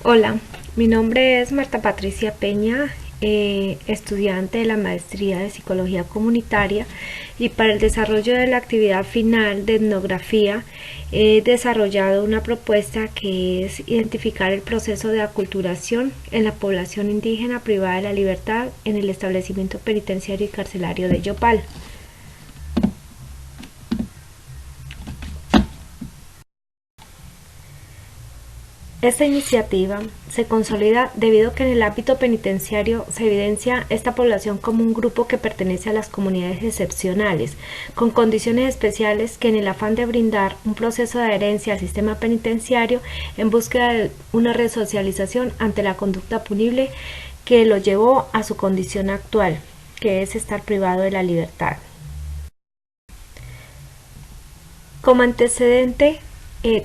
Hola, mi nombre es Marta Patricia Peña, estudiante de la Maestría de Psicología Comunitaria, y para el desarrollo de la actividad final de etnografía he desarrollado una propuesta que es identificar el proceso de aculturación en la población indígena privada de la libertad en el establecimiento penitenciario y carcelario de Yopal. Esta iniciativa se consolida debido a que en el ámbito penitenciario se evidencia esta población como un grupo que pertenece a las comunidades excepcionales, con condiciones especiales que en el afán de brindar un proceso de adherencia al sistema penitenciario en búsqueda de una resocialización ante la conducta punible que lo llevó a su condición actual, que es estar privado de la libertad. Como antecedente,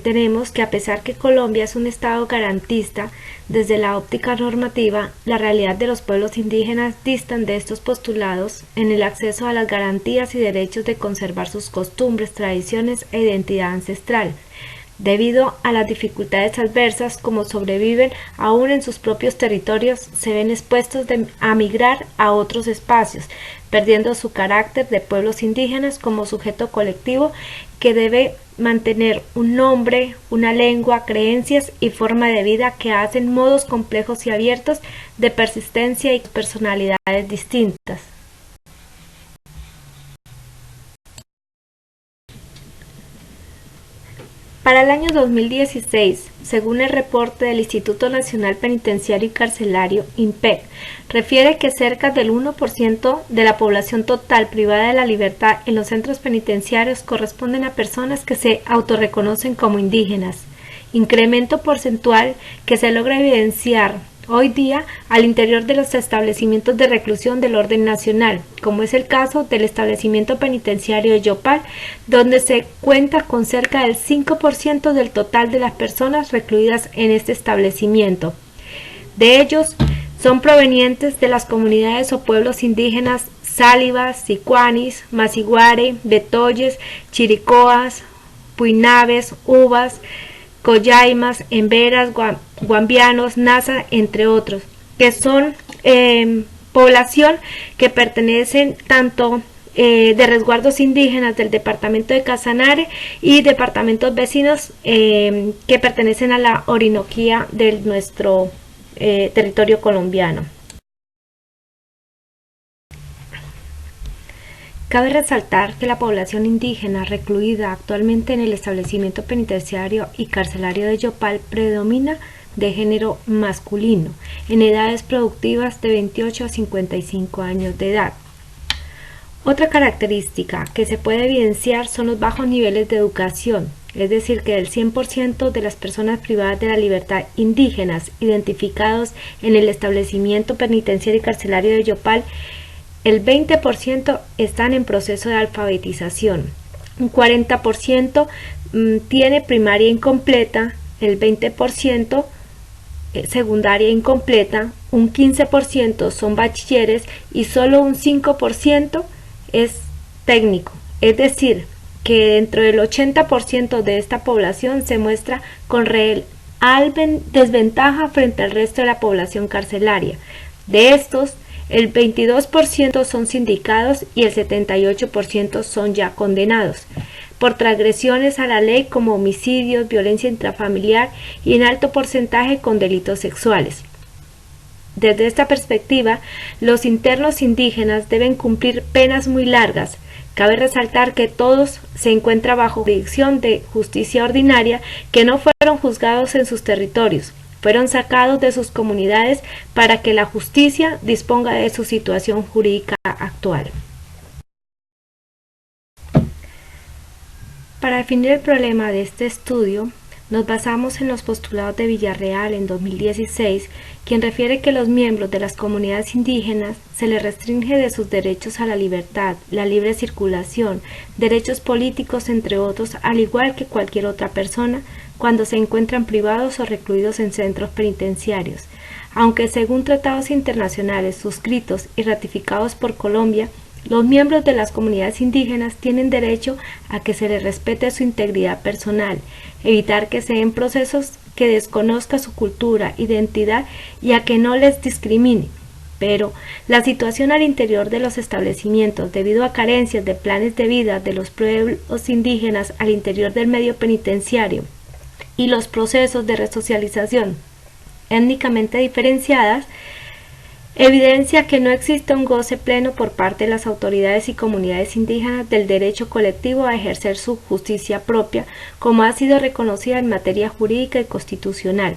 tenemos que a pesar que Colombia es un estado garantista, desde la óptica normativa, la realidad de los pueblos indígenas distan de estos postulados en el acceso a las garantías y derechos de conservar sus costumbres, tradiciones e identidad ancestral, debido a las dificultades adversas como sobreviven aún en sus propios territorios, se ven expuestos a migrar a otros espacios, perdiendo su carácter de pueblos indígenas como sujeto colectivo que debe mantener un nombre, una lengua, creencias y forma de vida que hacen modos complejos y abiertos de persistencia y personalidades distintas. Para el año 2016, según el reporte del Instituto Nacional Penitenciario y Carcelario, INPEC, refiere que cerca del 1% de la población total privada de la libertad en los centros penitenciarios corresponden a personas que se autorreconocen como indígenas, incremento porcentual que se logra evidenciar hoy día al interior de los establecimientos de reclusión del orden nacional, como es el caso del establecimiento penitenciario de Yopal, donde se cuenta con cerca del 5% del total de las personas recluidas en este establecimiento. De ellos, son provenientes de las comunidades o pueblos indígenas Sálivas, Sicuanis, Masiguare, Betoyes, Chiricoas, Puinaves, Uvas, Coyaimas, Emberas, Guambianos, Nasa, entre otros, que son población que pertenecen tanto de resguardos indígenas del departamento de Casanare y departamentos vecinos que pertenecen a la Orinoquía de nuestro territorio colombiano. Cabe resaltar que la población indígena recluida actualmente en el establecimiento penitenciario y carcelario de Yopal predomina de género masculino, en edades productivas de 28 a 55 años de edad. Otra característica que se puede evidenciar son los bajos niveles de educación, es decir, que del 100% de las personas privadas de la libertad indígenas identificados en el establecimiento penitenciario y carcelario de Yopal, el 20% están en proceso de alfabetización, un 40% tiene primaria incompleta, el 20% secundaria incompleta, un 15% son bachilleres y solo un 5% es técnico. Es decir, que dentro del 80% de esta población se muestra con real desventaja frente al resto de la población carcelaria. De estos, el 22% son sindicados y el 78% son ya condenados por transgresiones a la ley como homicidios, violencia intrafamiliar y en alto porcentaje con delitos sexuales. Desde esta perspectiva, los internos indígenas deben cumplir penas muy largas. Cabe resaltar que todos se encuentran bajo jurisdicción de justicia ordinaria, que no fueron juzgados en sus territorios. Fueron sacados de sus comunidades para que la justicia disponga de su situación jurídica actual. Para definir el problema de este estudio, nos basamos en los postulados de Villarreal en 2016, quien refiere que los miembros de las comunidades indígenas se les restringe de sus derechos a la libertad, la libre circulación, derechos políticos, entre otros, al igual que cualquier otra persona, cuando se encuentran privados o recluidos en centros penitenciarios. Aunque según tratados internacionales suscritos y ratificados por Colombia, los miembros de las comunidades indígenas tienen derecho a que se les respete su integridad personal, evitar que se den procesos que desconozca su cultura, identidad y a que no les discrimine. Pero la situación al interior de los establecimientos, debido a carencias de planes de vida de los pueblos indígenas al interior del medio penitenciario y los procesos de resocialización étnicamente diferenciadas, evidencia que no existe un goce pleno por parte de las autoridades y comunidades indígenas del derecho colectivo a ejercer su justicia propia, como ha sido reconocida en materia jurídica y constitucional,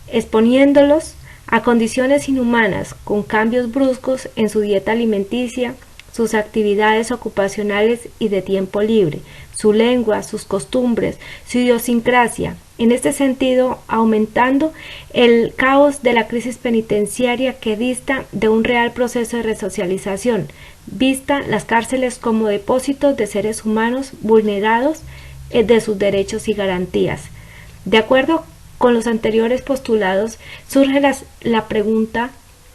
exponiéndolos a condiciones inhumanas, con cambios bruscos en su dieta alimenticia, sus actividades ocupacionales y de tiempo libre, su lengua, sus costumbres, su idiosincrasia. En este sentido, aumentando el caos de la crisis penitenciaria que dista de un real proceso de resocialización, vista las cárceles como depósitos de seres humanos vulnerados de sus derechos y garantías. De acuerdo con los anteriores postulados, surge la pregunta: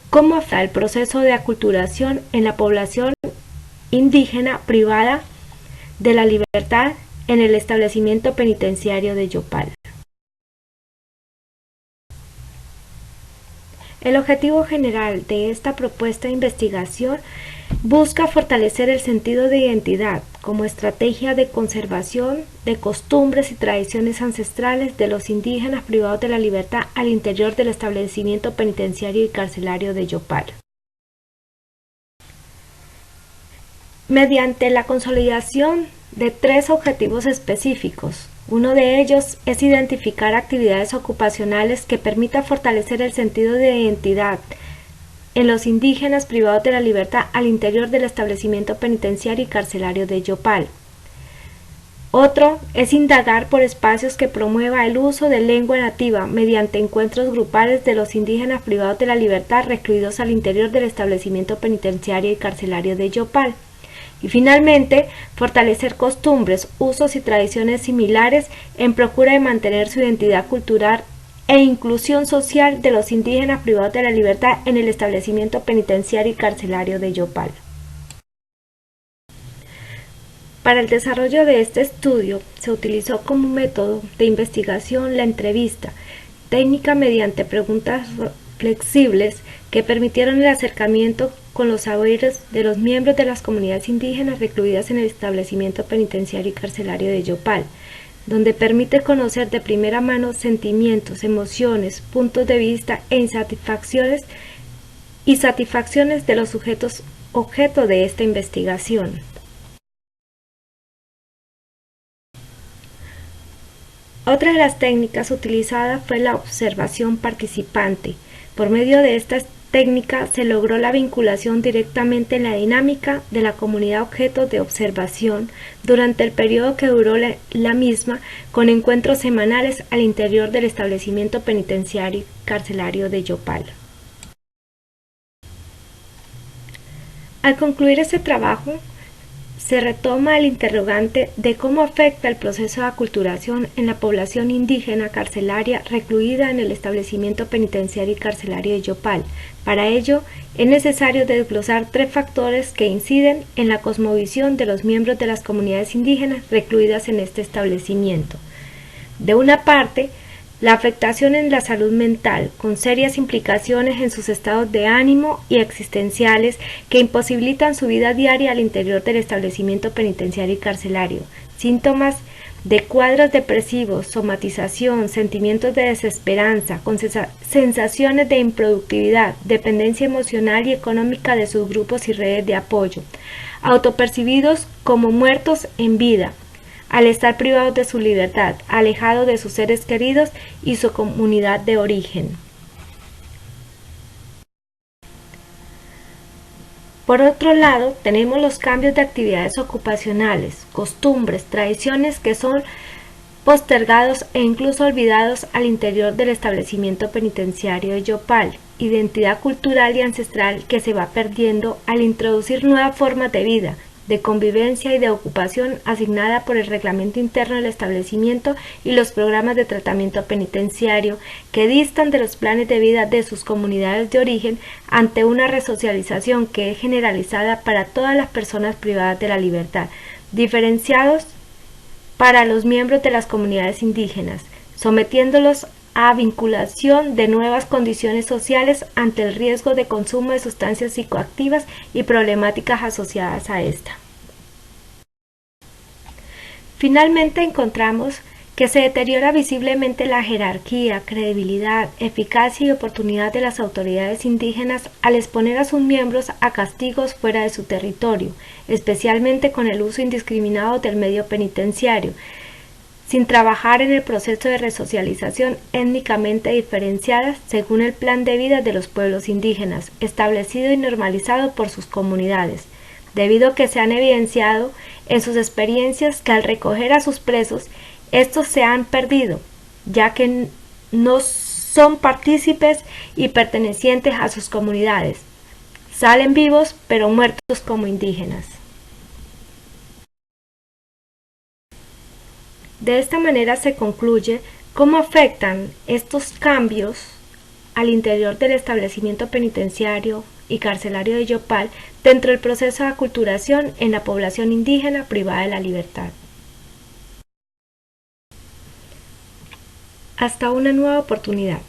¿cómo afecta el proceso de aculturación en la población indígena privada de la libertad en el establecimiento penitenciario de Yopal? El objetivo general de esta propuesta de investigación busca fortalecer el sentido de identidad como estrategia de conservación de costumbres y tradiciones ancestrales de los indígenas privados de la libertad al interior del establecimiento penitenciario y carcelario de Yopal. Mediante la consolidación de 3 objetivos específicos. Uno de ellos es identificar actividades ocupacionales que permitan fortalecer el sentido de identidad en los indígenas privados de la libertad al interior del establecimiento penitenciario y carcelario de Yopal. Otro es indagar por espacios que promueva el uso de lengua nativa mediante encuentros grupales de los indígenas privados de la libertad recluidos al interior del establecimiento penitenciario y carcelario de Yopal. Y finalmente, fortalecer costumbres, usos y tradiciones similares en procura de mantener su identidad cultural e inclusión social de los indígenas privados de la libertad en el establecimiento penitenciario y carcelario de Yopal. Para el desarrollo de este estudio se utilizó como método de investigación la entrevista, técnica mediante preguntas flexibles que permitieron el acercamiento con los saberes de los miembros de las comunidades indígenas recluidas en el establecimiento penitenciario y carcelario de Yopal, donde permite conocer de primera mano sentimientos, emociones, puntos de vista e insatisfacciones y satisfacciones de los sujetos objeto de esta investigación. Otra de las técnicas utilizadas fue la observación participante. Por medio de esta técnica se logró la vinculación directamente en la dinámica de la comunidad objeto de observación durante el periodo que duró la misma, con encuentros semanales al interior del establecimiento penitenciario y carcelario de Yopal. Al concluir este trabajo, se retoma el interrogante de cómo afecta el proceso de aculturación en la población indígena carcelaria recluida en el establecimiento penitenciario y carcelario de Yopal. Para ello, es necesario desglosar 3 factores que inciden en la cosmovisión de los miembros de las comunidades indígenas recluidas en este establecimiento. De una parte, la afectación en la salud mental, con serias implicaciones en sus estados de ánimo y existenciales que imposibilitan su vida diaria al interior del establecimiento penitenciario y carcelario. Síntomas de cuadros depresivos, somatización, sentimientos de desesperanza, con sensaciones de improductividad, dependencia emocional y económica de sus grupos y redes de apoyo, autopercibidos como muertos en vida, al estar privados de su libertad, alejados de sus seres queridos y su comunidad de origen. Por otro lado, tenemos los cambios de actividades ocupacionales, costumbres, tradiciones que son postergados e incluso olvidados al interior del establecimiento penitenciario de Yopal, identidad cultural y ancestral que se va perdiendo al introducir nuevas formas de vida, de convivencia y de ocupación asignada por el reglamento interno del establecimiento y los programas de tratamiento penitenciario que distan de los planes de vida de sus comunidades de origen ante una resocialización que es generalizada para todas las personas privadas de la libertad, diferenciados para los miembros de las comunidades indígenas, sometiéndolos a vinculación de nuevas condiciones sociales ante el riesgo de consumo de sustancias psicoactivas y problemáticas asociadas a esta. Finalmente encontramos que se deteriora visiblemente la jerarquía, credibilidad, eficacia y oportunidad de las autoridades indígenas al exponer a sus miembros a castigos fuera de su territorio, especialmente con el uso indiscriminado del medio penitenciario, sin trabajar en el proceso de resocialización étnicamente diferenciada según el plan de vida de los pueblos indígenas, establecido y normalizado por sus comunidades, debido a que se han evidenciado en sus experiencias que al recoger a sus presos, estos se han perdido, ya que no son partícipes y pertenecientes a sus comunidades. Salen vivos, pero muertos como indígenas. De esta manera se concluye cómo afectan estos cambios al interior del establecimiento penitenciario y carcelario de Yopal dentro del proceso de aculturación en la población indígena privada de la libertad. Hasta una nueva oportunidad.